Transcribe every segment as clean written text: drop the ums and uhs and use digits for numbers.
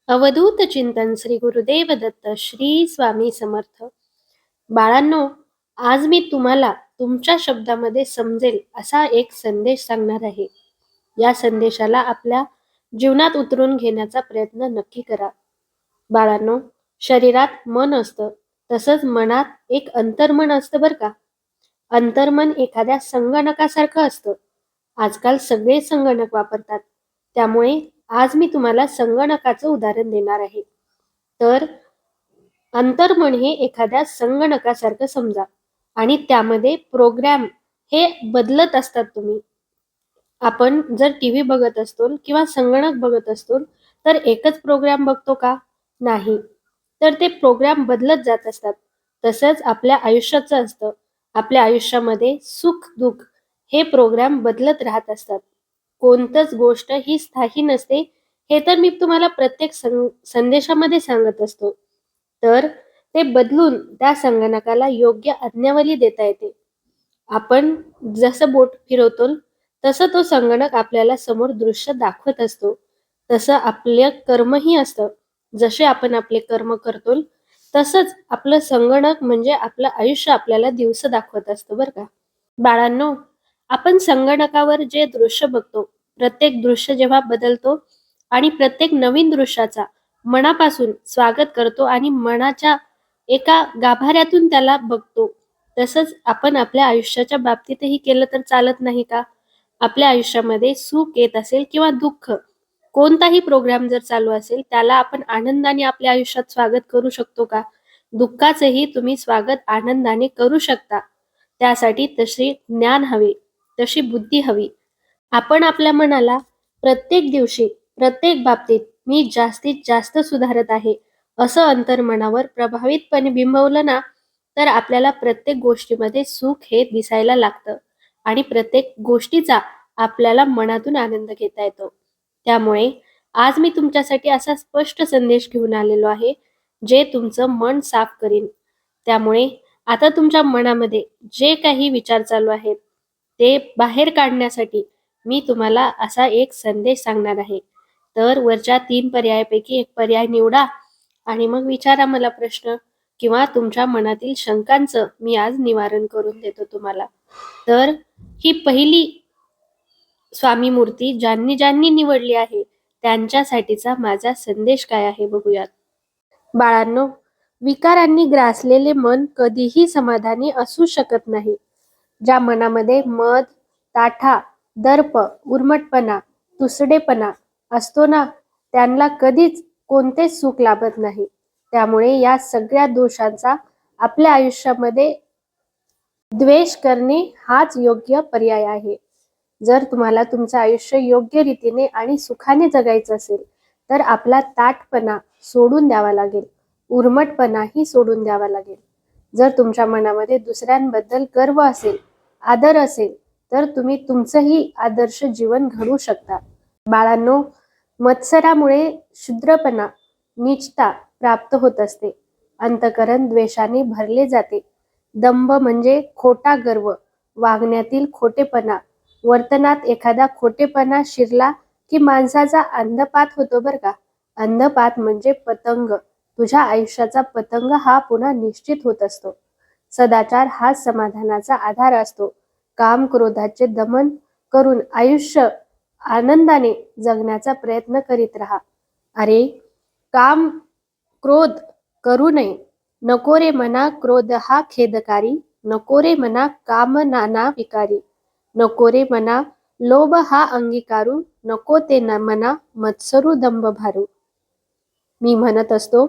अवधूत चिंतन श्री गुरुदेव दत्त श्री स्वामी समर्थ. बाळांनो, आज मी तुम्हाला तुमच्या शब्दामध्ये समजेल असा एक संदेश सांगणार आहे. या संदेशाला आपल्या जीवनात उतरून घेण्याचा प्रयत्न नक्की करा. बाळांनो, शरीरात मन असतं, तसंच मनात एक अंतर्मन असतं बरं का. अंतर्मन एखाद्या संगणकासारखं असतं. आजकाल सगळे संगणक वापरतात, त्यामुळे आज मी तुम्हाला संगणकाचं उदाहरण देणार आहे. तर अंतर्मन हे एखाद्या संगणकासारखं समजा आणि त्यामध्ये प्रोग्राम हे बदलत असतात. आपण जर टीव्ही बघत असतो किंवा संगणक बघत असतो तर एकच प्रोग्राम बघतो का? नाही. तर ते प्रोग्राम बदलत जात असतात. तसंच आपल्या आयुष्याचं असतं. आपल्या आयुष्यामध्ये सुख दुःख हे प्रोग्राम बदलत राहत असतात. कोणतंच गोष्ट ही स्थायी नसते, हे तर मी तुम्हाला प्रत्येक संदेशामध्ये सांगत असतो. तर ते बदलून त्या संगणकाला योग्य आज्ञावली देता येते. आपण जसं बोट फिरवतो तसं तो संगणक आपल्याला समोर दृश्य दाखवत असतो. तसं आपलं कर्मही असतं. जसे आपण आपले कर्म करतो तसंच आपलं संगणक म्हणजे आपलं आयुष्य आपल्याला दिवस दाखवत असतं बरं का. बाळांनो, आपण संगणकावर जे दृश्य बघतो, प्रत्येक दृश्य जेव्हा बदलतो आणि प्रत्येक नवीन दृश्याचा मनापासून स्वागत करतो आणि मनाच्या एका गाभाऱ्यातून त्याला बघतो, तसंच आपण आपल्या आयुष्याच्या बाबतीतही केलं तर चालत नाही का? आपल्या आयुष्यामध्ये सुख येत असेल किंवा दुःख, कोणताही प्रोग्राम जर चालू असेल, त्याला आपण आनंदाने आपल्या आयुष्यात स्वागत करू शकतो का? दुःखाचंही तुम्ही स्वागत आनंदाने करू शकता. त्यासाठी तशी ज्ञान हवे, तशी बुद्धी हवी. आपण आपल्या मनाला प्रत्येक दिवशी, प्रत्येक बाबतीत मी जास्तीत जास्त सुधारत आहे, असं अंतर्मनावर प्रभावितपणे बिंबवलं ना, तर आपल्याला प्रत्येक गोष्टीमध्ये सुख हे दिसायला लागतं आणि प्रत्येक गोष्टीचा आपल्याला मनातून आनंद घेता येतो. त्यामुळे आज मी तुमच्यासाठी असा स्पष्ट संदेश घेऊन आलेलो आहे, जे तुमचं मन साफ करीन. त्यामुळे आता तुमच्या मनामध्ये जे काही विचार चालू आहेत, ते बाहेर काढण्यासाठी मी तुम्हाला असा एक संदेश सांगणार आहे. तर वरच्या 3 पर्यायापैकी एक पर्याय निवडा आणि मग विचारा मला प्रश्न किंवा तुमच्या मनातील शंकांचं मी आज निवारण करून देतो तुम्हाला. तर ही पहिली स्वामी मूर्ती ज्यांनी ज्यांनी निवडली आहे, त्यांच्यासाठीचा माझा संदेश काय आहे बघूयात. बाळांनो, विकारांनी ग्रासलेले मन कधीही समाधानी असू शकत नाही. ज्या मनामध्ये मद, ताठा, दर्प, उर्मटपणा, तुसडेपणा असतो ना, त्यांना कधीच कोणतेच सुख लाभत नाही. त्यामुळे या सगळ्या दोषांचा आपल्या आयुष्यामध्ये द्वेष करणे हाच योग्य पर्याय आहे. जर तुम्हाला तुमचं आयुष्य योग्य रीतीने आणि सुखाने जगायचं असेल, तर आपला ताठपणा सोडून द्यावा लागेल, उर्मटपणाही सोडून द्यावा लागेल. जर तुमच्या मनामध्ये दुसऱ्यांबद्दल गर्व असेल, आदर असेल, तर तुम्ही तुमचंही आदर्श जीवन घडवू शकता. बाळांनो, मत्सरामुळे शुद्रपणा, नीचता प्राप्त होत असते. अंतःकरण द्वेषाने भरले जाते. दंभ म्हणजे खोटा गर्व, वागण्यातील खोटेपणा, वर्तनात एखादा खोटेपणा शिरला की माणसाचा अंधपात होतो बरं का. अंधपात म्हणजे पतंग. तुझ्या आयुष्याचा पतंग हा पुन्हा निश्चित होत असतो. सदाचार हा समाधानाचा आधार असतो. काम क्रोधाचे दमन करून आयुष्य आनंदाने जगण्याचा प्रयत्न करीत राहा. अरे, काम क्रोध करू नये. नको रे मना क्रोध हा खेदकारी, नको रे मना काम नाना विकारी, नको रे मना लोभ हा अंगीकारू, नको ते मना मत्सरू दंभ भारू. मी म्हणत असतो,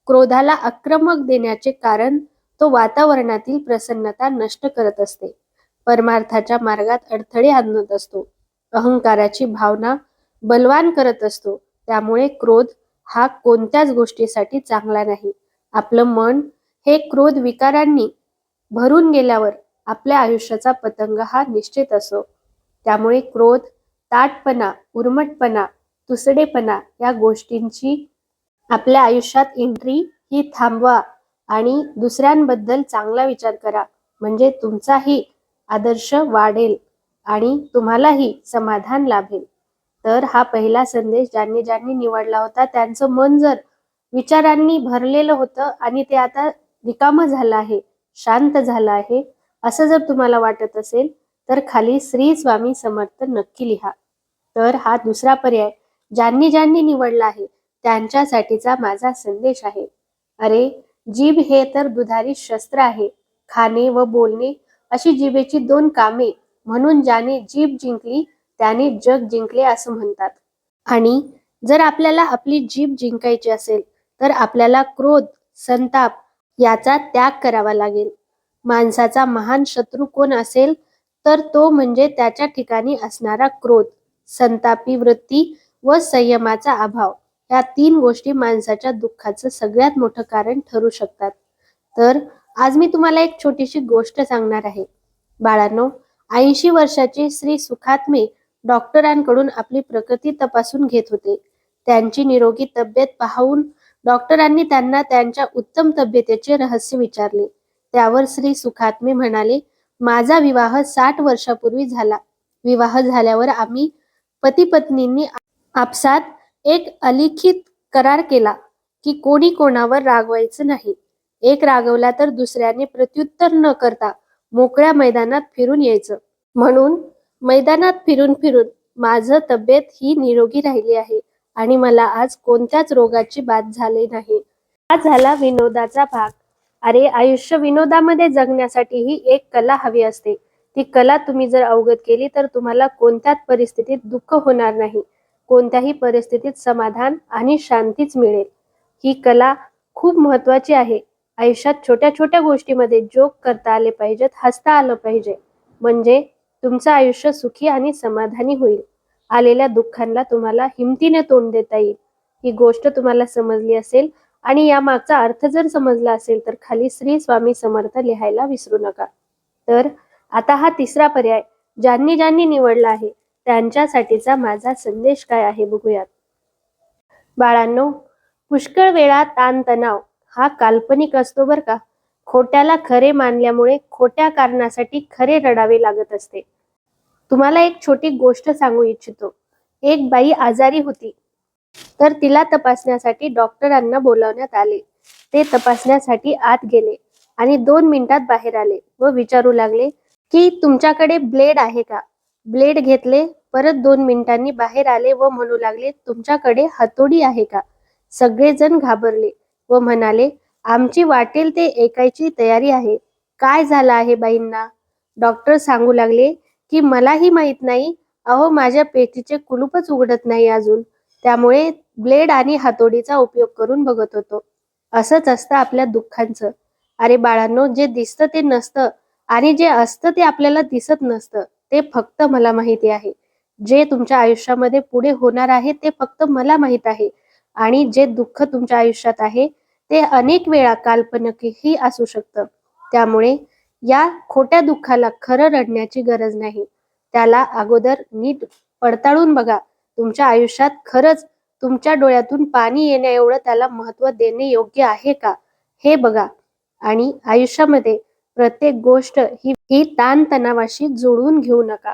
क्रोधाला आक्रमक देण्याचे कारण तो वातावरणातील प्रसन्नता नष्ट करत असते, परमार्थाच्या मार्गात अडथळे आणत असतो, अहंकाराची भावना बलवान करत असतो. त्यामुळे क्रोध हा कोणत्याच गोष्टीसाठी चांगला नाही. आपलं मन हे क्रोध विकारांनी भरून गेल्यावर आपल्या आयुष्याचा पतंग हा निश्चित असो. त्यामुळे क्रोध, ताठपणा, उर्मटपणा, तुसडेपणा या गोष्टींची आपल्या आयुष्यात एंट्री ही थांबवा आणि दुसऱ्यांबद्दल चांगला विचार करा. म्हणजे तुमचाही आदर्श वाढेल आणि तुम्हालाही समाधान लाभेल. तर हा पहिला संदेश ज्यांनी ज्यांनी निवडला होता त्यांचं मन जर विचारांनी भरलेलं होतं आणि ते आता रिकामं झालं आहे, शांत झालं आहे, असं जर तुम्हाला वाटत असेल तर खाली श्री स्वामी समर्थ नक्की लिहा. तर हा दुसरा पर्याय ज्यांनी ज्यांनी निवडला आहे त्यांच्यासाठीचा माझा संदेश आहे. अरे, जीभ हे तर दुधारी शस्त्र आहे. खाणे व बोलणे अशी जिभेची दोन कामे, म्हणून ज्याने जीभ जिंकली त्याने जग जिंकले असं म्हणतात. आणि जर आपल्याला आपली जीभ जिंकायची असेल तर आपल्याला क्रोध, संताप याचा त्याग करावा लागेल. माणसाचा महान शत्रू कोण असेल तर तो म्हणजे त्याच्या ठिकाणी असणारा क्रोध, संतापी वृत्ती व संयमाचा अभाव. या 3 गोष्टी माणसाच्या दुःखाचं सगळ्यात मोठं कारण ठरू शकतात. तर आज मी तुम्हाला एक छोटीशी गोष्ट सांगणार आहे. बाळांनो, 80 वर्षाचे श्री सुखात्मे डॉक्टरांकडून आपली प्रकृती तपासून घेत होते. त्यांची निरोगी तब्येत पाहून डॉक्टरांनी त्यांना त्यांच्या उत्तम तब्येतीचे रहस्य विचारले. त्यावर श्री सुखात्मे म्हणाले, माझा विवाह 60 वर्षापूर्वी झाला. विवाह झाल्यावर आम्ही पती पत्नींनी आपसात एक अलिखित करार केला की कोणी कोणावर रागवायचं नाही. एक रागवला तर दुसऱ्याने प्रत्युत्तर न करता मोकळ्या मैदानात फिरून यायचं. म्हणून मैदानात फिरून फिरून माझं तब्येत ही निरोगी राहिली आहे आणि मला आज कोणत्याच रोगाची बाधा झाली नाही. हा झाला विनोदाचा भाग. अरे, आयुष्य विनोदामध्ये जगण्यासाठीही एक कला हवी असते. ती कला तुम्ही जर अवगत केली तर तुम्हाला कोणत्याच परिस्थितीत दुःख होणार नाही. कोणत्याही परिस्थितीत समाधान आणि शांतीच मिळेल. ही कला खूप महत्वाची आहे. आयुष्यात छोट्या छोट्या गोष्टीमध्ये जोक करता आले पाहिजेत, हसता आलं पाहिजे, म्हणजे तुमचं आयुष्य सुखी आणि समाधानी होईल. आलेल्या दुःखांना तुम्हाला हिमतीने तोंड देता येईल. ही गोष्ट तुम्हाला समजली असेल आणि या मागचा अर्थ जर समजला असेल तर खाली श्री स्वामी समर्थ लिहायला विसरू नका. तर आता हा तिसरा पर्याय ज्यांनी ज्यांनी निवडला आहे त्यांच्यासाठीचा माझा संदेश काय आहे बघूयात. बाळांनो, पुष्कळ वेळा ताणतणाव हा काल्पनिक असतो बरं का. खोट्याला खरे मानल्यामुळे खोट्या कारणासाठी खरे रडावे लागत असते. तुम्हाला एक छोटी गोष्ट सांगू इच्छितो. एक बाई आजारी होती, तर तिला तपासण्यासाठी डॉक्टरांना बोलावण्यात आले. ते तपासण्यासाठी आत गेले आणि 2 मिनिटात बाहेर आले व विचारू लागले की तुमच्याकडे ब्लेड आहे का. ब्लेड घेतले, परत 2 मिनिटांनी बाहेर आले व म्हणू लागले तुमच्याकडे हतोडी आहे का. सगळेजण घाबरले व म्हणाले आमची वाटेल ते ऐकायची तयारी आहे. काय झालं आहे बाईंना. डॉक्टर सांगू लागले की मलाही माहित नाही, अहो माझ्या पेटीचे कुलूपच उघडत नाही अजून, त्यामुळे ब्लेड आणि हातोडीचा उपयोग करून बघत होतो. असंच असतं आपल्या दुःखांचं. अरे बाळांनो, जे दिसतं ते नसतं आणि जे असतं ते आपल्याला दिसत नसतं. ते फक्त मला माहिती आहे. जे तुमच्या आयुष्यामध्ये पुढे होणार आहे ते फक्त मला माहित आहे. आणि जे दुःख तुमच्या आयुष्यात आहे ते अनेक वेळा काल्पनिकही असू शकतं. त्यामुळे या खोट्या दुःखाला खरं रडण्याची गरज नाही. त्याला अगोदर नीट पडताळून बघा. तुमच्या आयुष्यात खरंच तुमच्या डोळ्यातून पाणी येण्या एवढं त्याला महत्त्व देणे योग्य आहे का, हे बघा. आणि आयुष्यामध्ये प्रत्येक गोष्ट ही ताणतणावाशी जोडून घेऊ नका.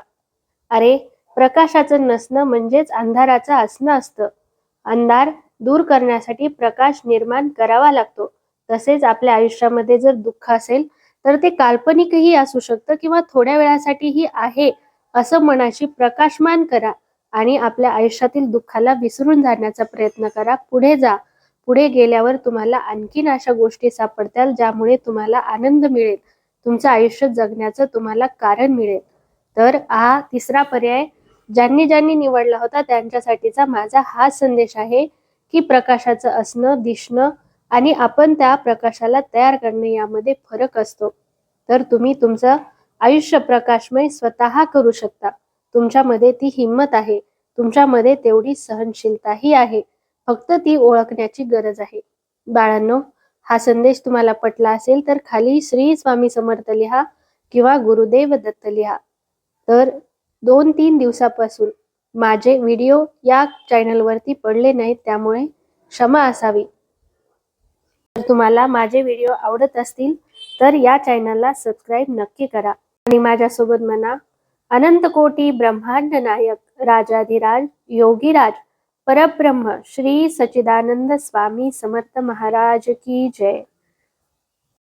अरे, प्रकाशाचं नसणं म्हणजेच अंधाराचं असणं असतं. अंधार दूर करण्यासाठी प्रकाश निर्माण करावा लागतो. तसेच आपल्या आयुष्यामध्ये जर दुःख असेल तर ते काल्पनिकही असू शकतं किंवा थोड्या वेळासाठीही आहे असं मनाशी प्रकाशमान करा आणि आपल्या आयुष्यातील दुःखाला विसरून जाण्याचा प्रयत्न करा. पुढे जा. पुढे गेल्यावर तुम्हाला आणखीन अशा गोष्टी सापडतील ज्यामुळे तुम्हाला आनंद मिळेल. तुमचं आयुष्य जगण्याचं तुम्हाला कारण मिळेल. तर हा तिसरा पर्याय ज्यांनी ज्यांनी निवडला होता त्यांच्यासाठीचा माझा हा संदेश आहे की प्रकाशाचं असणं, दिसणं आणि आपण त्या प्रकाशाला तयार करणे यामध्ये फरक असतो. तर तुम्ही तुमचं आयुष्य प्रकाशमय स्वतः करू शकता. तुमच्यामध्ये ती हिंमत आहे. तुमच्यामध्ये तेवढी सहनशीलताही आहे. फक्त ती ओळखण्याची गरज आहे. बाळांनो, हा संदेश तुम्हाला पटला असेल तर खाली श्री स्वामी समर्थ लिहा किंवा गुरुदेव दत्त लिहा. तर 2-3 दिवसापासून माझे व्हिडिओ या चॅनलवरती पडले नाहीत, त्यामुळे क्षमा असावी. जर तुम्हाला माझे व्हिडिओ आवडत असतील तर या चॅनलला सबस्क्राईब नक्की करा आणि माझ्यासोबत म्हणा, अनंत कोटी ब्रह्मांड नायक राजाधिराज योगीराज परब्रह्म श्री सच्चिदानंद स्वामी समर्थ महाराज की जय.